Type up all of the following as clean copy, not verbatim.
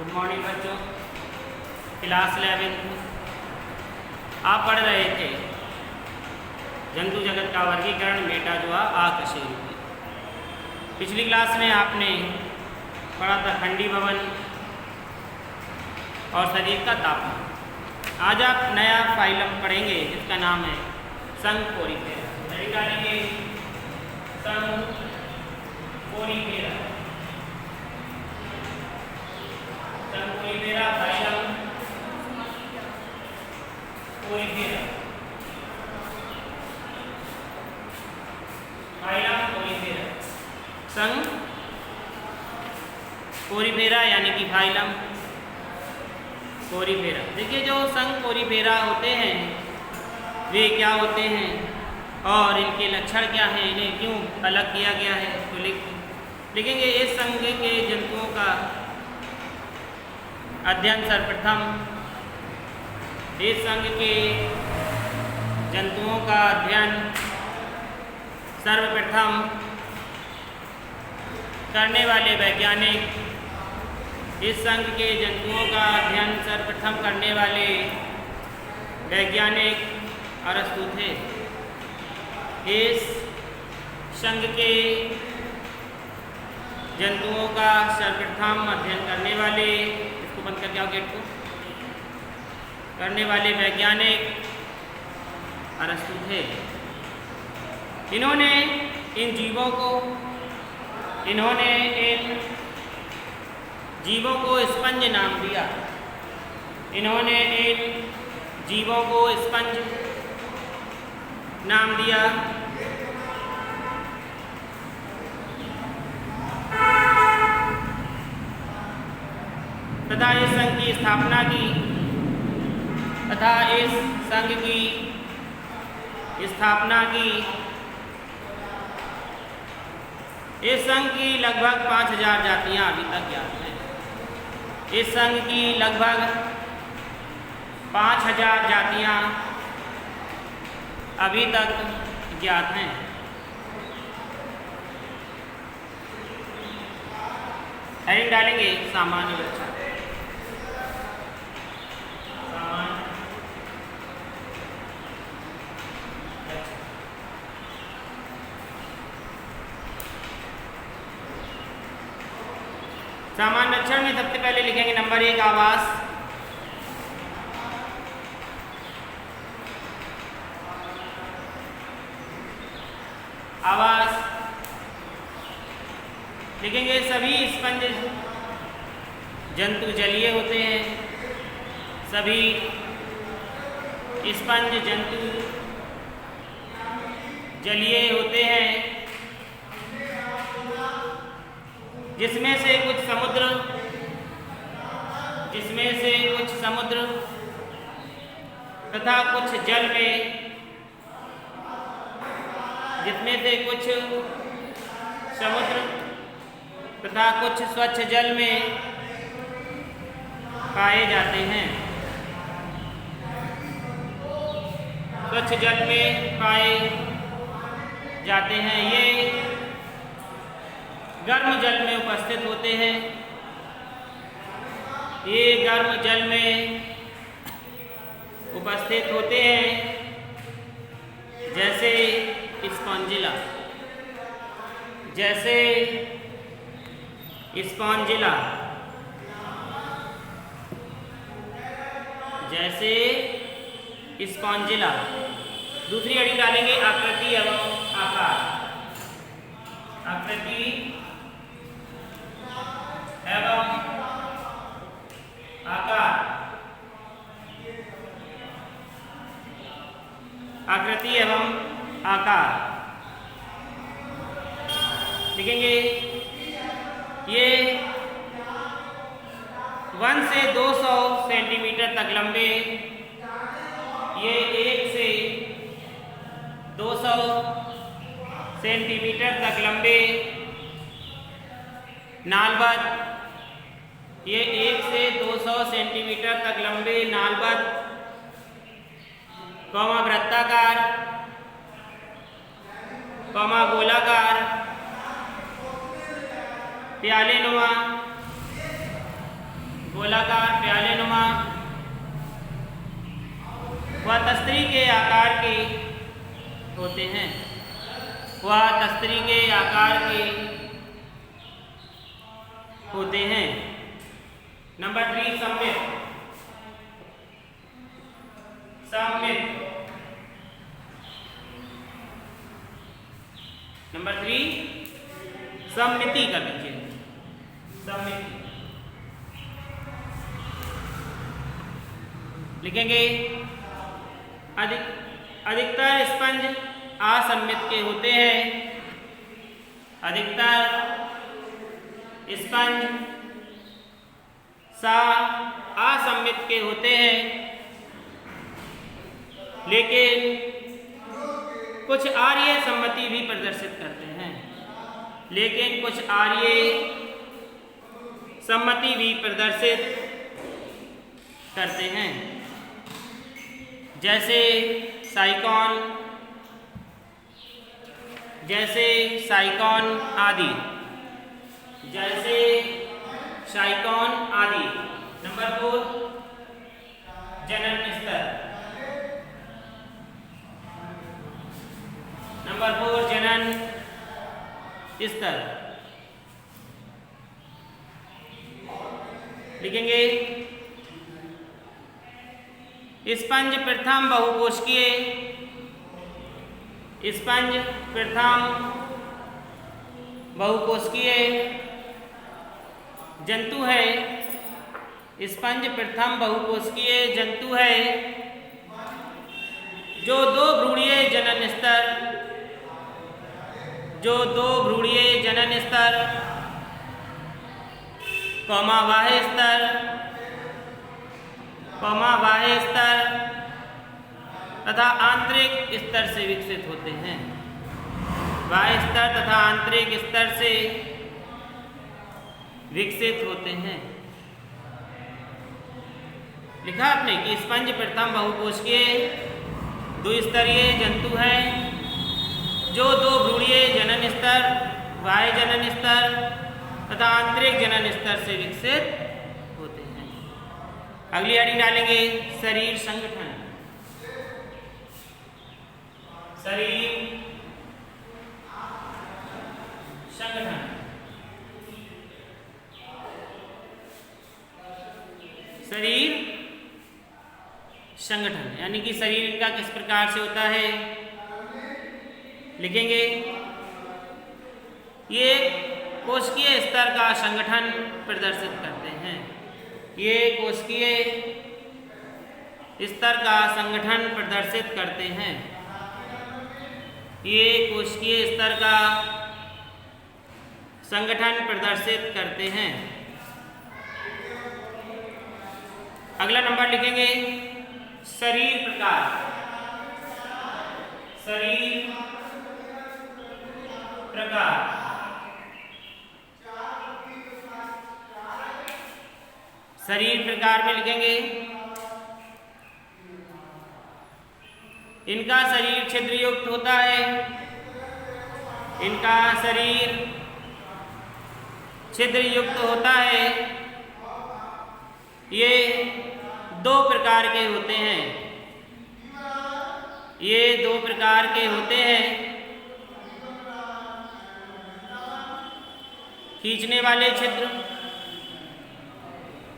Good morning बच्चों। Class 11 आप पढ़ रहे थे जंतु जगत का वर्गीकरण मेटाजोआ आकशेरुकी। पिछली क्लास में आपने पढ़ा था खंडी भवन और शरीर का तापमान। आज आप नया फाइलम पढ़ेंगे जिसका नाम है संघ पोरीफेरा। निकालेंगे संघ पोरीफेरा। संघ Porifera phylum Porifera. Phylum Porifera संघ पोरीफेरा यानी कि फाइलम पोरीफेरा। देखिए जो संघ पोरीफेरा होते हैं वे क्या होते हैं और इनके लक्षण क्या हैं, इन्हें क्यों अलग किया गया है, तो लिखेंगे। इस संघ के जंतुओं का अध्ययन सर्वप्रथम इस संघ के जंतुओं का अध्ययन सर्वप्रथम करने वाले वैज्ञानिक इस संघ के जंतुओं का अध्ययन सर्वप्रथम करने वाले वैज्ञानिक अरस्तु थे। इस संघ के जंतुओं का सर्वप्रथम अध्ययन करने वाले, इसको बंद करके आओ गेट को, करने वाले वैज्ञानिक अरस्तु थे। इन्होंने इन जीवों को स्पंज नाम दिया। इन्होंने इन जीवों को स्पंज नाम दिया। तथा इस संघ की स्थापना की इस संघ की लगभग 5000 जातियां अभी तक ज्ञात हैं। इस संघ की लगभग 5000 जातियां अभी तक ज्ञात हैं। हेडिंग डालेंगे सामान्य लक्षण। सामान्य लक्षण में सबसे पहले लिखेंगे नंबर 1 आवास। आवास लिखेंगे। सभी स्पंज जंतु जलीय होते हैं। सभी स्पंज जंतु जलीय होते हैं, जिसमें से कुछ समुद्र तथा कुछ जल में, जिसमें से कुछ समुद्र तथा कुछ स्वच्छ जल में पाए जाते हैं। स्वच्छ जल में पाए जाते हैं। ये गर्म जल में उपस्थित होते हैं। ये गर्म जल में उपस्थित होते हैं, जैसे स्पॉन्जिला। दूसरी हेडिंग डालेंगे आकृति एवं आकार। आकृति एवं आकार। आकृति एवं आकार लिखेंगे। ये 1 से 200 सेंटीमीटर तक लंबे, ये 1 से 200 सेंटीमीटर तक लंबे नालबद्ध, ये 1 से 200 सेंटीमीटर तक लंबे नालबद्ध, वृत्ताकार, गोलाकार, प्यालेनुमा, गोलाकार प्याले नुमा व तस्तरी के आकार के होते हैं। वह तस्तरी के आकार के होते हैं। नंबर 3 सममित। सममित। नंबर 3 सममिति कर लीजिए। सममिति लिखेंगे। अधिकतर स्पंज असममित के होते हैं। अधिकतर स्पंज असममित के होते हैं, लेकिन कुछ आर्य सम्मति भी प्रदर्शित करते हैं। लेकिन कुछ आर्य सम्मति भी प्रदर्शित करते हैं, जैसे साइकॉन आदि। जैसे साइकॉन आदि। नंबर 4 जनन स्तर। नंबर 4 जनन स्तर लिखेंगे। स्पंज प्रथम बहुकोशिकीय। स्पंज प्रथम बहुकोशिकीय जंतु है। स्पंज प्रथम बहुकोशिकीय जंतु है जो दो भ्रूणीय जनन स्तर बाह्य स्तर तथा आंतरिक स्तर से विकसित होते हैं। बाह्य स्तर तथा आंतरिक स्तर से विकसित होते हैं। लिखा आपने कि स्पंज प्रथम बहुकोशिकीय द्विस्तरीय जंतु है जो दो भ्रूणीय जनन स्तर, बाह्य जनन स्तर तथा आंतरिक जनन स्तर से विकसित होते हैं। अगली हेडिंग डालेंगे शरीर संगठन। शरीर संगठन। शरीर संगठन यानी कि शरीर इनका किस प्रकार से होता है, लिखेंगे। ये कोशिकीय स्तर का संगठन प्रदर्शित करते हैं। ये कोशिकीय स्तर का संगठन प्रदर्शित करते हैं। ये कोशिकीय स्तर का संगठन प्रदर्शित करते हैं। अगला नंबर लिखेंगे शरीर प्रकार। शरीर प्रकार। शरीर प्रकार में लिखेंगे इनका शरीर छिद्रयुक्त होता है। इनका शरीर छिद्रयुक्त होता है। ये दो प्रकार के होते हैं। ये दो प्रकार के होते हैं। खींचने वाले छिद्र,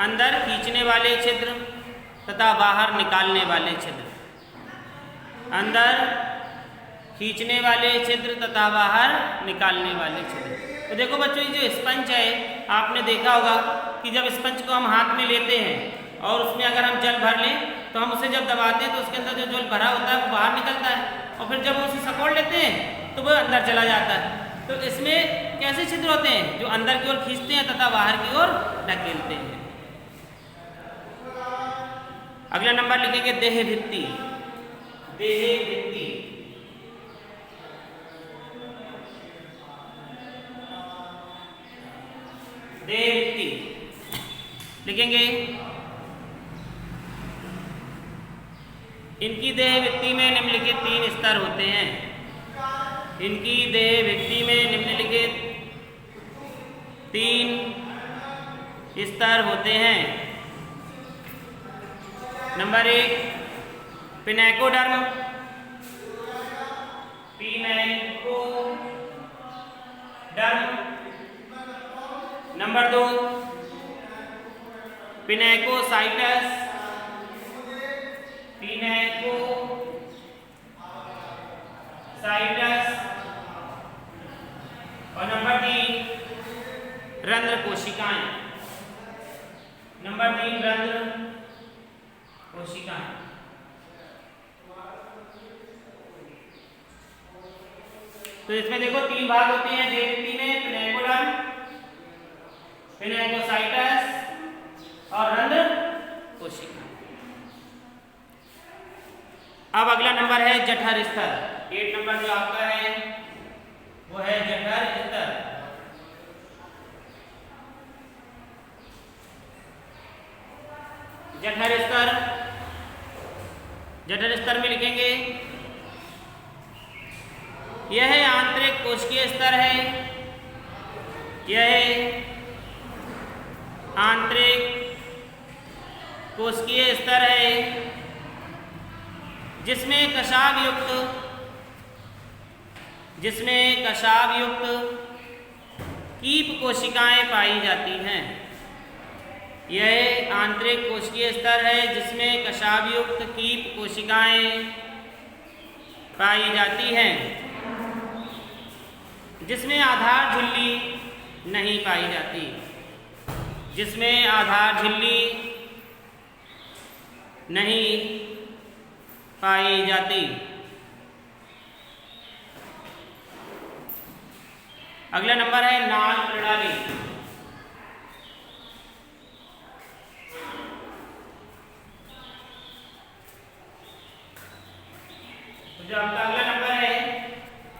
अंदर खींचने वाले छिद्र तथा बाहर निकालने वाले छिद्र। अंदर खींचने वाले छिद्र तथा बाहर निकालने वाले छिद्र। तो देखो बच्चों, ये जो स्पंज है, आपने देखा होगा कि जब स्पंज को हम हाथ में लेते हैं और उसमें अगर हम जल भर लें तो हम उसे जब दबाते हैं तो उसके अंदर जो जल भरा होता है वो बाहर निकलता है, और फिर जब हम उसे सकोड़ लेते हैं तो वो अंदर चला जाता है। तो इसमें कैसे छिद्र होते हैं? जो अंदर की ओर खींचते हैं तथा बाहर की ओर ढकेलते हैं। अगला नंबर लिखेंगे देह भित्ति। देह भित्ति। देह भित्ति लिखेंगे। इनकी देह भित्ति में निम्नलिखित 3 स्तर होते हैं। इनकी देह भित्ति में निम्नलिखित 3 स्तर होते हैं। Number 1 pinacoderm, pinacoderm. नंबर 2 पिनेकोसाइटस, पिनेकोसाइटस। और नंबर 3 रंध्र कोशिकाएं। नंबर 3 रंध्र कोशिकाएं। तो इसमें देखो 3 भाग होते हैं जेलिटी में, पिनेकोडर्म, पिनेकोसाइटस और रंध्र कोशिका। अब अगला नंबर है जठर स्तर। 8 नंबर जो आपका है वो है जठर स्तर। जठर स्तर, जठर स्तर में लिखेंगे यह आंतरिक कोशिकीय स्तर है, यह आंतरिक कोशिकीय स्तर है जिसमें कशाव युक्त कीप कोशिकाएं पाई जाती हैं। यह आंतरिक कोशिकीय स्तर है जिसमें कशाव युक्त कीप कोशिकाएं पाई जाती हैं, जिसमें आधार झिल्ली नहीं पाई जाती, जिसमें आधार झिल्ली नहीं पाई जाती। अगला नंबर है नाल प्रणाली। तो जो आपका अगला नंबर है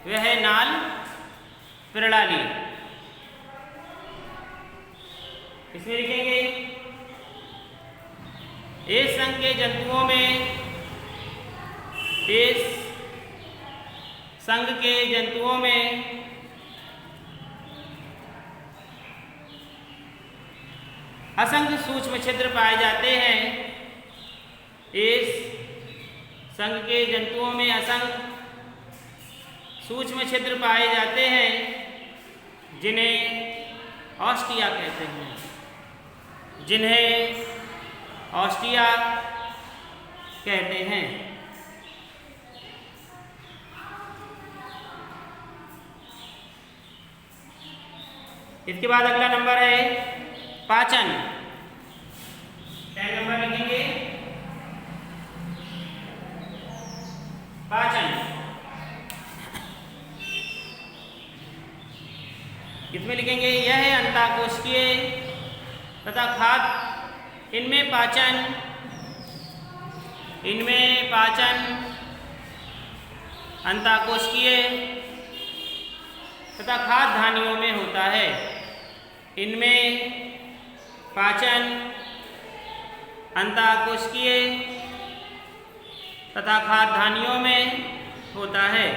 वह है नाल प्रणाली। इसमें लिखेंगे इस संघ के जंतुओं में, इस संघ के जंतुओं में असंख्य सूक्ष्म छिद्र पाए जाते हैं। इस संघ के जंतुओं में असंख्य सूक्ष्म छिद्र पाए जाते हैं जिन्हें ऑस्टिया कहते हैं, जिन्हें ऑस्टिया कहते हैं। इसके बाद अगला नंबर है पाचन। 10 नंबर लिखेंगे पाचन। इसमें लिखेंगे यह है अंतःकोशिकीय तथा खाद्य, इनमें पाचन अंतःकोशिकीय तथा खाद्य धानियों में होता है। इनमें पाचन अंतःकोशिकीय तथा खाद्य धानियों में होता है।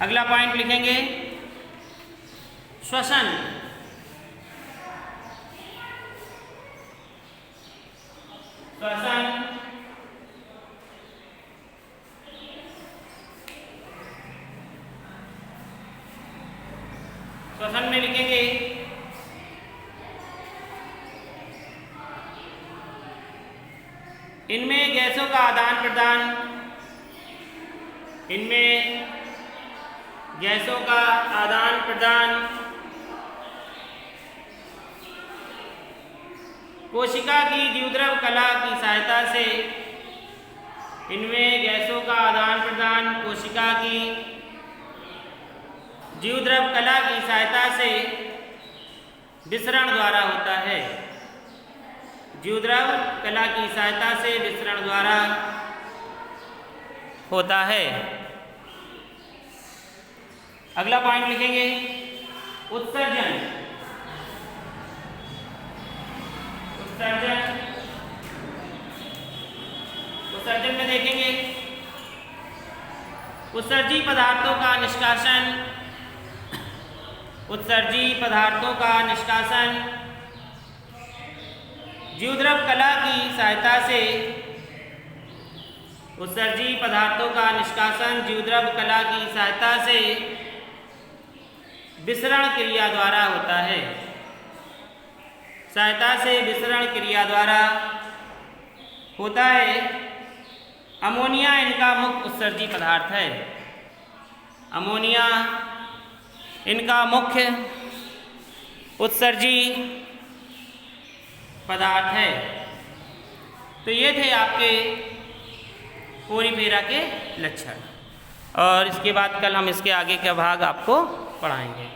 अगला पॉइंट लिखेंगे श्वसन। श्वसन श्वसन में लिखेंगे इनमें गैसों का आदान प्रदान, इनमें गैसों का आदान प्रदान कोशिका की द्युद्रव कला की सहायता से, इनमें गैसों का आदान प्रदान कोशिका की द्युद्रव कला की सहायता से विसरण द्वारा होता है। द्युद्रव कला की सहायता से विसरण द्वारा होता है। अगला पॉइंट लिखेंगे उत्सर्जन। उत्सर्जन उत्सर्जन में देखेंगे उत्सर्जी पदार्थों का निष्कासन, उत्सर्जी पदार्थों का निष्कासन जीवद्रव कला की सहायता से उत्सर्जी पदार्थों का निष्कासन जीवद्रव कला की सहायता से विसरण क्रिया द्वारा होता है। सहायता से विसरण क्रिया द्वारा होता है। अमोनिया इनका मुख्य उत्सर्जी पदार्थ है। अमोनिया इनका मुख्य उत्सर्जी पदार्थ है। तो ये थे आपके पोरीफेरा के लक्षण, और इसके बाद कल हम इसके आगे का भाग आपको पढ़ाएंगे।